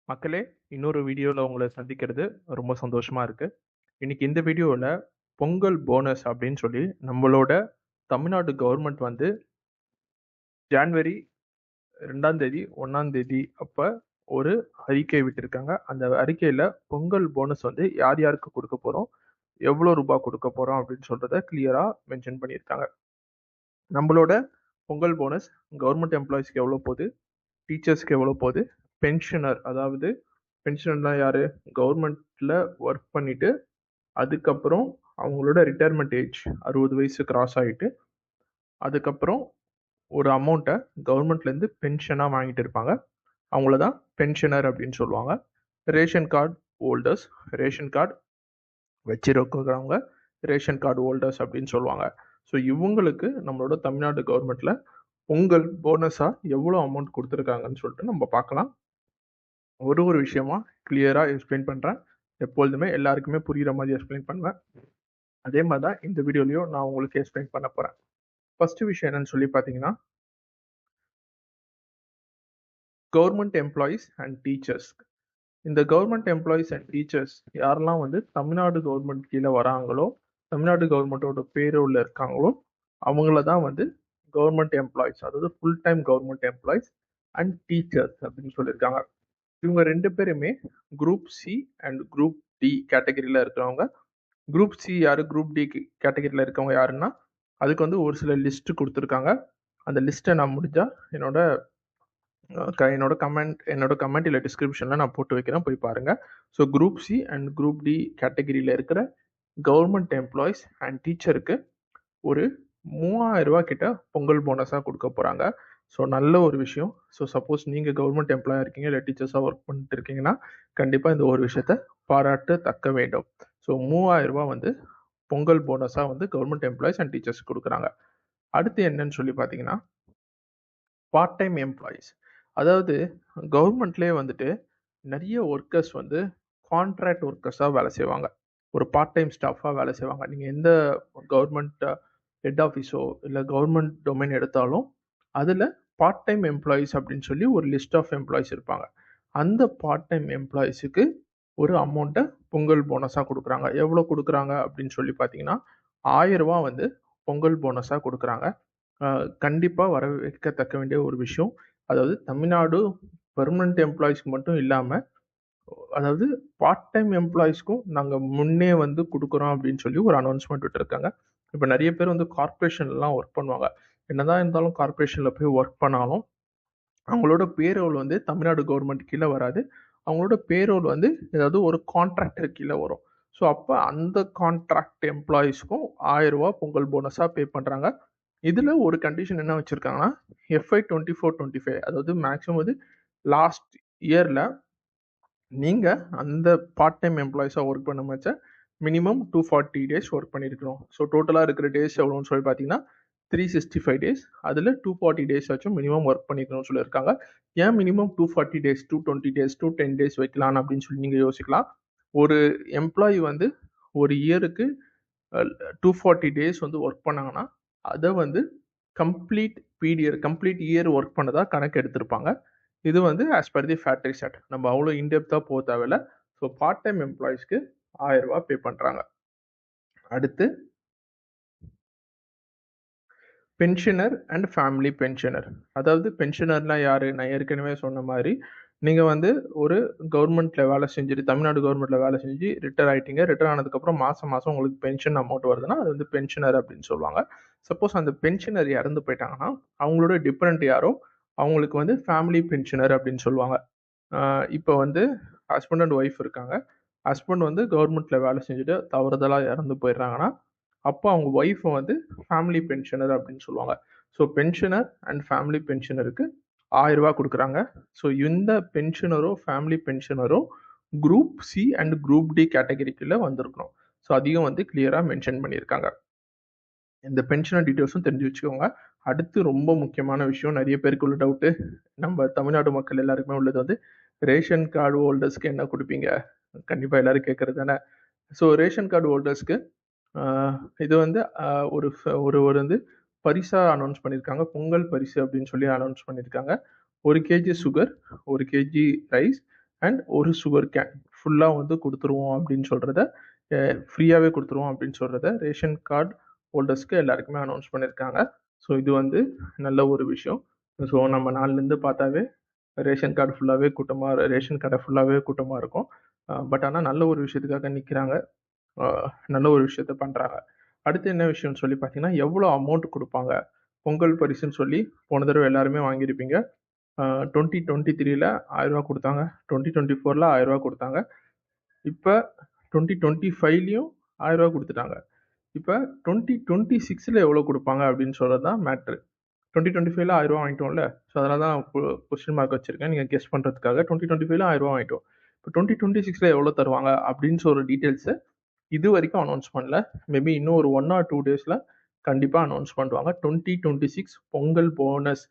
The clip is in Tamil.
மக்களே, இன்னொரு வீடியோவில் உங்களை சந்திக்கிறது ரொம்ப சந்தோஷமா இருக்கு. இன்னைக்கு இந்த வீடியோவில் பொங்கல் போனஸ் அப்படின்னு சொல்லி நம்மளோட தமிழ்நாடு கவர்மெண்ட் வந்து ஜான்வரி 2ஆம் தேதி 1ஆம் தேதி அப்போ ஒரு அறிக்கை விட்டிருக்காங்க. அந்த அறிக்கையில் பொங்கல் போனஸ் வந்து யார் யாருக்கு கொடுக்க போகிறோம், எவ்வளோ ரூபாய் கொடுக்க போகிறோம் அப்படின்னு சொல்கிறத கிளியராக மென்ஷன் பண்ணியிருக்காங்க. நம்மளோட பொங்கல் போனஸ் கவர்மெண்ட் எம்ப்ளாயிஸ்க்கு எவ்வளோ போகுது, டீச்சர்ஸ்க்கு எவ்வளோ போகுது, பென்ஷனர் அதாவது பென்ஷனர்லாம் யார், கவர்மெண்ட்டில் ஒர்க் பண்ணிவிட்டு அதுக்கப்புறம் அவங்களோட ரிட்டையர்மெண்ட் ஏஜ் 60 வயசு கிராஸ் ஆகிட்டு அதுக்கப்புறம் ஒரு அமௌண்ட்டை கவர்மெண்ட்லேருந்து பென்ஷனாக வாங்கிட்டு இருப்பாங்க. அவங்கள தான் பென்ஷனர் அப்படின்னு சொல்லுவாங்க. Ration card holders, ration card வச்சிருக்கிறவங்க ரேஷன் கார்டு ஹோல்டர்ஸ் அப்படின்னு சொல்லுவாங்க. ஸோ இவங்களுக்கு நம்மளோட தமிழ்நாடு கவர்மெண்ட்டில் பொங்கல் போனஸாக எவ்வளோ அமௌண்ட் கொடுத்துருக்காங்கன்னு சொல்லிட்டு நம்ம பார்க்கலாம். ஒரு விஷயமா கிளியராக எக்ஸ்பிளைன் பண்ணுறேன். எப்பொழுதுமே எல்லாருக்குமே புரிகிற மாதிரி எக்ஸ்பிளைன் பண்ணுவேன். அதே மாதிரி தான் இந்த வீடியோலையும் நான் உங்களுக்கு எக்ஸ்பிளைன் பண்ண போகிறேன். ஃபர்ஸ்ட் விஷயம் என்னன்னு சொல்லி பார்த்தீங்கன்னா, கவர்மெண்ட் எம்ப்ளாயீஸ் அண்ட் டீச்சர்ஸ். இந்த கவர்மெண்ட் எம்ப்ளாயீஸ் அண்ட் டீச்சர்ஸ் யாரெல்லாம் வந்து தமிழ்நாடு கவர்மெண்ட் கீழே வராங்களோ, தமிழ்நாடு கவர்மெண்ட்டோட பேரோல இருக்காங்களோ, அவங்கள தான் வந்து கவர்மெண்ட் எம்ப்ளாயீஸ், அதாவது full time government employees and teachers அப்படின்னு சொல்லியிருக்காங்க. இவங்க 2 பேருமே group C and group D கேட்டகரியில் இருக்கிறவங்க. குரூப் சி யார், குரூப் டி கேட்டகரியில் இருக்கவங்க யாருன்னா, அதுக்கு வந்து ஒரு சில லிஸ்ட் கொடுத்துருக்காங்க. அந்த லிஸ்ட்டை நான் முடிஞ்சால் என்னோட கமெண்ட் இல்லை டிஸ்கிரிப்ஷனில் நான் போட்டு வைக்கிறேன், போய் பாருங்கள். So group C and group D கேட்டகரியில் இருக்கிற கவர்மெண்ட் எம்ப்ளாயீஸ் அண்ட் டீச்சருக்கு ஒரு 3000 ரூபா கிட்ட பொங்கல் போனஸாக கொடுக்க போகிறாங்க. ஸோ நல்ல ஒரு விஷயம். ஸோ சப்போஸ் நீங்கள் கவர்மெண்ட் எம்ப்ளாயாக இருக்கீங்க, இல்லை டீச்சர்ஸாக ஒர்க் பண்ணிட்டு இருக்கீங்கன்னா கண்டிப்பாக இந்த ஒரு விஷயத்த பாராட்டத்தக்க வேண்டும். ஸோ 3000 ரூபா வந்து பொங்கல் போனஸாக வந்து கவர்மெண்ட் எம்ப்ளாயீஸ் அண்ட் டீச்சர்ஸ் கொடுக்குறாங்க. அடுத்து என்னன்னு சொல்லி பார்த்தீங்கன்னா, பார்ட் டைம் எம்ப்ளாயீஸ். அதாவது கவர்மெண்ட்லேயே வந்துட்டு நிறைய ஒர்க்கர்ஸ் வந்து கான்ட்ராக்ட் ஒர்க்கர்ஸாக வேலை செய்வாங்க, ஒரு பார்ட் டைம் ஸ்டாஃபாக வேலை செய்வாங்க. நீங்கள் எந்த கவர்மெண்ட் ஹெட் ஆஃபீஸோ இல்லை கவர்மெண்ட் டொமைன் எடுத்தாலும் அதில் பார்ட் டைம் எம்ப்ளாயீஸ் அப்படின்னு சொல்லி ஒரு லிஸ்ட் ஆஃப் எம்ப்ளாயீஸ் இருப்பாங்க. அந்த பார்ட் டைம் எம்ப்ளாயீஸுக்கு ஒரு அமௌண்ட்டை பொங்கல் போனஸாக கொடுக்குறாங்க. எவ்வளோ கொடுக்குறாங்க அப்படின்னு சொல்லி பார்த்தீங்கன்னா, 1000 ரூபா வந்து பொங்கல் போனஸாக கொடுக்குறாங்க. கண்டிப்பாக வரவேற்கத்தக்க வேண்டிய ஒரு விஷயம். அதாவது தமிழ்நாடு பெர்மனன்ட் எம்ப்ளாயீஸ்க்கு மட்டும் இல்லாமல், அதாவது பார்ட் டைம் எம்ப்ளாயீஸ்க்கும் நாங்கள் முன்னே வந்து கொடுக்குறோம் அப்படின்னு சொல்லி ஒரு அனௌன்ஸ்மெண்ட் விட்டுருக்காங்க. இப்போ நிறைய பேர் வந்து கார்ப்பரேஷன்லாம் ஒர்க் பண்ணுவாங்க. என்னதான் இருந்தாலும் கார்ப்பரேஷனில் போய் ஒர்க் பண்ணாலும் அவங்களோட பேரோல் வந்து தமிழ்நாடு கவர்மெண்ட் கீழே வராது. அவங்களோட பேரோல் வந்து ஏதாவது ஒரு கான்ட்ராக்டர் கீழே வரும். ஸோ அப்போ அந்த கான்ட்ராக்ட் எம்ப்ளாயீஸ்க்கும் 1000 ரூபா பொங்கல் போனஸாக பே பண்ணுறாங்க. இதில் ஒரு கண்டிஷன் என்ன வச்சுருக்காங்கன்னா, FY 24-25, அதாவது மேக்ஸிமம் வந்து லாஸ்ட் இயரில் நீங்கள் அந்த பார்ட் டைம் எம்ப்ளாயீஸாக ஒர்க் பண்ண வச்ச மினிமம் 240 டேஸ் ஒர்க் பண்ணியிருக்கணும். ஸோ டோட்டலாக இருக்கிற டேஸ் எவ்வளோன்னு சொல்லி பார்த்தீங்கன்னா 365 டேஸ். அதில் 240 டேஸ் ஆச்சும் மினிமம் ஒர்க் பண்ணிக்கணும்னு சொல்லியிருக்காங்க. ஏன் மினிமம் 240 டேஸ், 220 டேஸ், 210 டேஸ் வைக்கலாம் அப்படின்னு சொல்லி நீங்கள் யோசிக்கலாம். ஒரு எம்ப்ளாயி வந்து ஒரு இயருக்கு 240 டேஸ் வந்து ஒர்க் பண்ணாங்கன்னா அதை வந்து கம்ப்ளீட் இயர் ஒர்க் பண்ணதாக கணக்கு எடுத்திருப்பாங்க. இது வந்து as per the factory set. நம்ம அவ்வளோ இன்டெப்த்தாக போக தேவையில்ல. ஸோ பார்ட் டைம் எம்ப்ளாயீஸ்க்கு 1000 ரூபா பே பண்ணுறாங்க. அடுத்து பென்ஷனர் அண்ட் ஃபேமிலி பென்ஷனர். அதாவது பென்ஷனர்லாம் யார், நான் ஏற்கனவே சொன்ன மாதிரி நீங்கள் வந்து ஒரு கவர்மெண்ட்டில் வேலை செஞ்சுட்டு, தமிழ்நாடு கவர்மெண்ட்டில் வேலை செஞ்சு ரிட்டையர் ஆகிட்டீங்க. ரிட்டையர் ஆனதுக்கப்புறம் மாதம் மாதம் உங்களுக்கு பென்ஷன் அமௌண்ட் வருதுன்னா அது வந்து பென்ஷனர் அப்படின்னு சொல்லுவாங்க. சப்போஸ் அந்த பென்ஷனர் இறந்து போயிட்டாங்கன்னா அவங்களோட டிபெண்ட் யாரோ அவங்களுக்கு வந்து ஃபேமிலி பென்ஷனர் அப்படின்னு சொல்லுவாங்க. இப்போ வந்து ஹஸ்பண்ட் அண்ட் ஒய்ஃப் இருக்காங்க. ஹஸ்பண்ட் வந்து கவர்மெண்ட்டில் வேலை செஞ்சுட்டு தவறுதலாக இறந்து போயிடுறாங்கன்னா அப்போ அவங்க ஒய்ஃபை வந்து ஃபேமிலி பென்ஷனர் அப்படின்னு சொல்லுவாங்க. ஸோ பென்ஷனர் அண்ட் ஃபேமிலி பென்ஷனருக்கு 1000 ரூபா கொடுக்குறாங்க. ஸோ இந்த பென்ஷனரோ ஃபேமிலி பென்ஷனரோ group C and group D கேட்டகரிக்குள்ளே வந்திருக்கணும். ஸோ அதையும் வந்து கிளியராக மென்ஷன் பண்ணியிருக்காங்க. இந்த பென்ஷனர் டீட்டெயில்ஸும் தெரிஞ்சு வச்சுக்கோங்க. அடுத்து ரொம்ப முக்கியமான விஷயம், நிறைய பேருக்கு உள்ள டவுட்டு, நம்ம தமிழ்நாடு மக்கள் எல்லாருக்குமே உள்ளது வந்து ரேஷன் கார்டு ஹோல்டர்ஸ்க்கு என்ன கொடுப்பீங்க, கண்டிப்பாக எல்லாரும் கேட்குறது தானே. ஸோ ரேஷன் கார்டு ஹோல்டர்ஸ்க்கு இது வந்து ஒரு ஒரு ஒரு வந்து பரிசாக அனௌன்ஸ் பண்ணியிருக்காங்க. பொங்கல் பரிசு அப்படின்னு சொல்லி அனௌன்ஸ் பண்ணியிருக்காங்க. 1 kg sugar, 1 kg rice, and ஒரு சுகர் கேன் ஃபுல்லாக வந்து கொடுத்துருவோம் அப்படின்னு சொல்கிறத, ஃப்ரீயாகவே கொடுத்துருவோம் அப்படின்னு சொல்கிறத ரேஷன் கார்டு ஹோல்டர்ஸ்க்கு எல்லாருக்குமே அனௌன்ஸ் பண்ணியிருக்காங்க. ஸோ இது வந்து நல்ல ஒரு விஷயம். ஸோ நம்ம நாளிலேருந்து பார்த்தாவே ரேஷன் கார்டு ஃபுல்லாகவே கூட்டமாக, ரேஷன் கடை ஃபுல்லாகவே கூட்டமாக இருக்கும். பட் ஆனால் நல்ல ஒரு விஷயத்துக்காக நிற்கிறாங்க, நல்ல ஒரு விஷயத்த பண்ணுறாங்க. அடுத்து என்ன விஷயம்னு சொல்லி பார்த்தீங்கன்னா, எவ்வளோ அமௌண்ட் கொடுப்பாங்க பொங்கல் பரிசுன்னு சொல்லி போன தடவை எல்லாருமே வாங்கியிருப்பீங்க. 2023ல் 1000 ரூபா கொடுத்தாங்க, 2024ல் 1000 ரூபா கொடுத்தாங்க, இப்போ 2025லையும் 1000 ரூபா கொடுத்துட்டாங்க. இப்போ 2026ல் எவ்வளோ கொடுப்பாங்க அப்படின்னு சொல்கிறது தான் மேட்ரு. 2025ல 1000 ரூபா வாங்கிட்டோம்ல, ஸோ அதனால தான் கொஸ்டின் மார்க் வச்சுருக்கேன் நீங்கள் கெஸ் பண்ணுறதுக்காக. 2025ல 1000 ரூபா வாங்கிட்டோம், இப்போ 2026ல் எவ்வளோ தருவாங்க அப்படின்னு சொல்கிற டீட்டெயில்ஸை இது வரைக்கும் அனௌன்ஸ் பண்ணல. மேபி இன்னும் ஒரு 1 or 2 டேஸில் கண்டிப்பாக அனௌன்ஸ் பண்ணுவாங்க. 2026 பொங்கல் போனஸ்